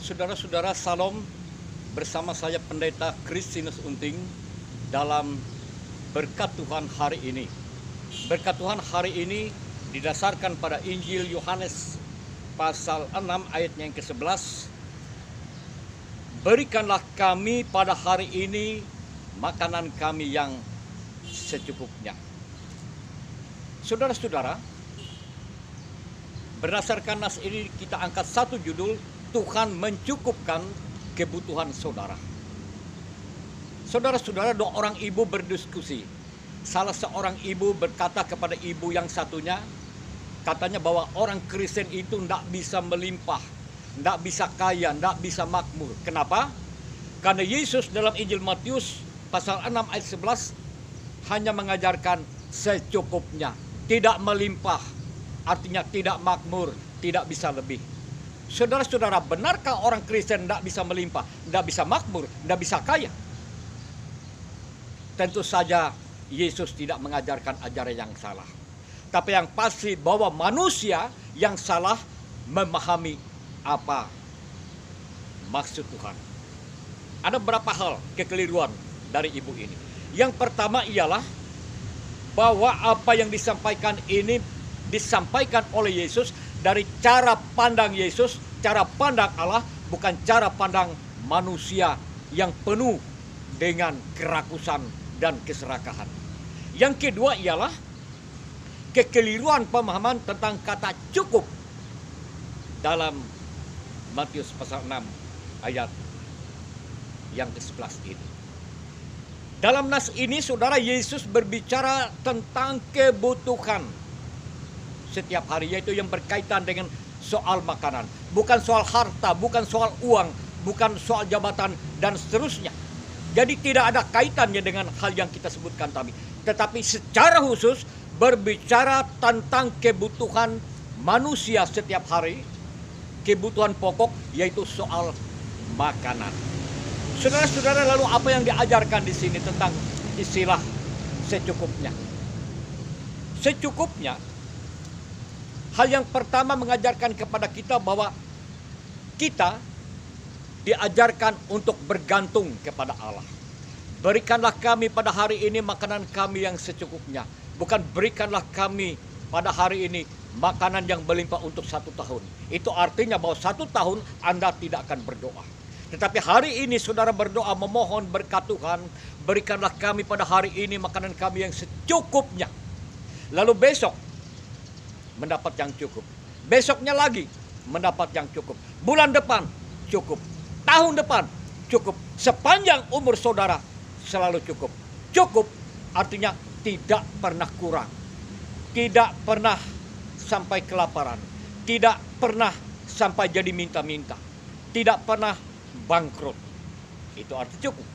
Saudara-saudara, Salam, bersama saya Pendeta Kristinus Unting dalam Berkat Tuhan hari ini. Berkat Tuhan hari ini didasarkan pada Injil Yohanes pasal 6 ayatnya yang ke-11. Berikanlah kami pada hari ini makanan kami yang secukupnya. Saudara-saudara, berdasarkan nas ini kita angkat satu judul, Tuhan mencukupkan kebutuhan saudara. Saudara-saudara, dua orang ibu berdiskusi. Salah seorang ibu berkata kepada ibu yang satunya, katanya bahwa orang Kristen itu tidak bisa melimpah, tidak bisa kaya, tidak bisa makmur. Kenapa? Karena Yesus dalam Injil Matius pasal 6 ayat 11 hanya mengajarkan secukupnya, tidak melimpah, artinya tidak makmur, tidak bisa lebih. Saudara-saudara, benarkah orang Kristen tidak bisa melimpah, tidak bisa makmur, tidak bisa kaya? Tentu saja Yesus tidak mengajarkan ajaran yang salah. Tapi yang pasti bahwa manusia yang salah memahami apa maksud Tuhan. Ada beberapa hal kekeliruan dari ibu ini. Yang pertama ialah bahwa apa yang disampaikan ini disampaikan oleh Yesus dari cara pandang Yesus, cara pandang Allah, bukan cara pandang manusia yang penuh dengan kerakusan dan keserakahan. Yang kedua ialah kekeliruan pemahaman tentang kata cukup dalam Matius pasal 6 ayat yang ke-11 ini. Dalam nas ini, saudara, Yesus berbicara tentang kebutuhan setiap hari, yaitu yang berkaitan dengan soal makanan, bukan soal harta, bukan soal uang, bukan soal jabatan dan seterusnya. Jadi tidak ada kaitannya dengan hal yang kita sebutkan tadi, tetapi secara khusus berbicara tentang kebutuhan manusia setiap hari, kebutuhan pokok, yaitu soal makanan. Saudara-saudara, lalu apa yang diajarkan di sini tentang istilah secukupnya? Secukupnya, hal yang pertama mengajarkan kepada kita bahwa kita diajarkan untuk bergantung kepada Allah. Berikanlah kami pada hari ini makanan kami yang secukupnya. Bukan berikanlah kami pada hari ini makanan yang berlimpah untuk 1 tahun. Itu artinya bahwa 1 tahun Anda tidak akan berdoa. Tetapi hari ini saudara berdoa memohon berkat Tuhan. Berikanlah kami pada hari ini makanan kami yang secukupnya. Lalu besok mendapat yang cukup. Besoknya lagi mendapat yang cukup. Bulan depan cukup. Tahun depan cukup. Sepanjang umur saudara selalu cukup. Cukup artinya tidak pernah kurang. Tidak pernah sampai kelaparan. Tidak pernah sampai jadi minta-minta. Tidak pernah bangkrut. Itu arti cukup.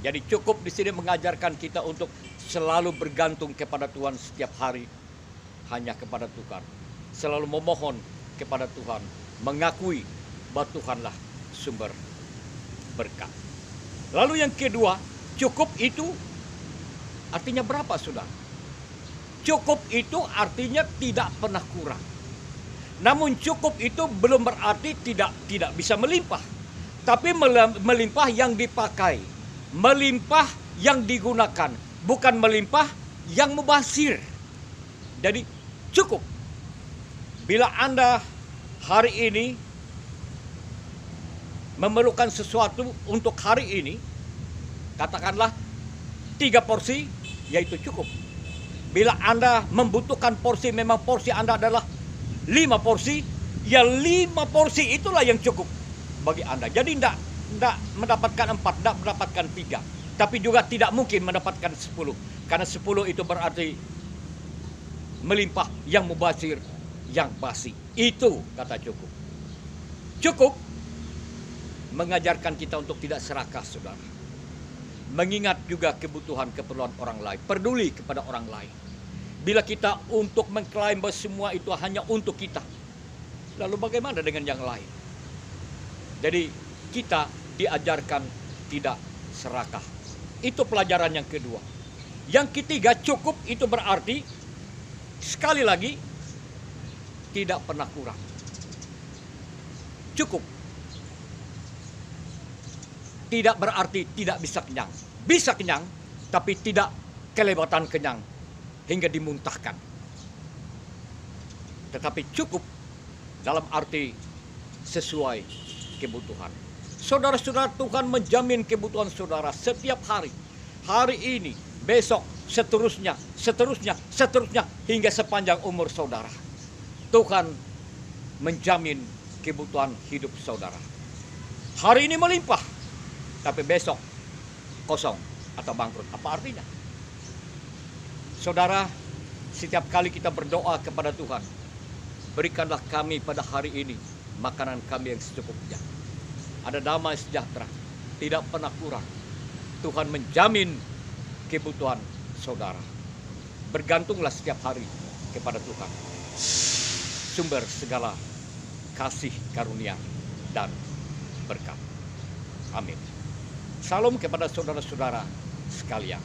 Jadi cukup di sini mengajarkan kita untuk selalu bergantung kepada Tuhan setiap hari. Hanya kepada Tuhan, selalu memohon kepada Tuhan, mengakui bahwa Tuhanlah sumber berkat. Lalu yang kedua, cukup itu artinya berapa, saudara? Cukup itu artinya tidak pernah kurang. Namun cukup itu belum berarti tidak bisa melimpah, tapi melimpah yang dipakai, melimpah yang digunakan, bukan melimpah yang mubazir. Jadi cukup. Bila Anda hari ini memerlukan sesuatu untuk hari ini, katakanlah 3 porsi, yaitu cukup. Bila Anda membutuhkan porsi, memang porsi Anda adalah 5 porsi, ya 5 porsi itulah yang cukup bagi Anda. Jadi tidak mendapatkan 4, tidak mendapatkan 3. Tapi juga tidak mungkin mendapatkan 10. Karena 10 itu berarti melimpah yang mubazir, yang basi. Itu kata cukup. Cukup mengajarkan kita untuk tidak serakah, saudara. Mengingat juga kebutuhan keperluan orang lain. Peduli kepada orang lain. Bila kita untuk mengklaim bahwa semua itu hanya untuk kita, lalu bagaimana dengan yang lain? Jadi kita diajarkan tidak serakah. Itu pelajaran yang kedua. Yang ketiga, cukup itu berarti sekali lagi tidak pernah kurang. Cukup. tidak berarti tidak bisa kenyang. Bisa kenyang, tapi tidak kelewatan kenyang hingga dimuntahkan. Tetapi cukup dalam arti sesuai kebutuhan. Saudara-saudara, Tuhan menjamin kebutuhan saudara setiap hari. Hari ini, besok, seterusnya, hingga sepanjang umur saudara. Tuhan menjamin kebutuhan hidup saudara. Hari ini melimpah, tapi besok kosong atau bangkrut. Apa artinya? Saudara, setiap kali kita berdoa kepada Tuhan, berikanlah kami pada hari ini makanan kami yang secukupnya. Ada damai sejahtera, tidak pernah kurang. Tuhan menjamin kebutuhan saudara. Bergantunglah setiap hari kepada Tuhan, sumber segala kasih karunia dan berkat. Amin. Salam kepada saudara-saudara sekalian.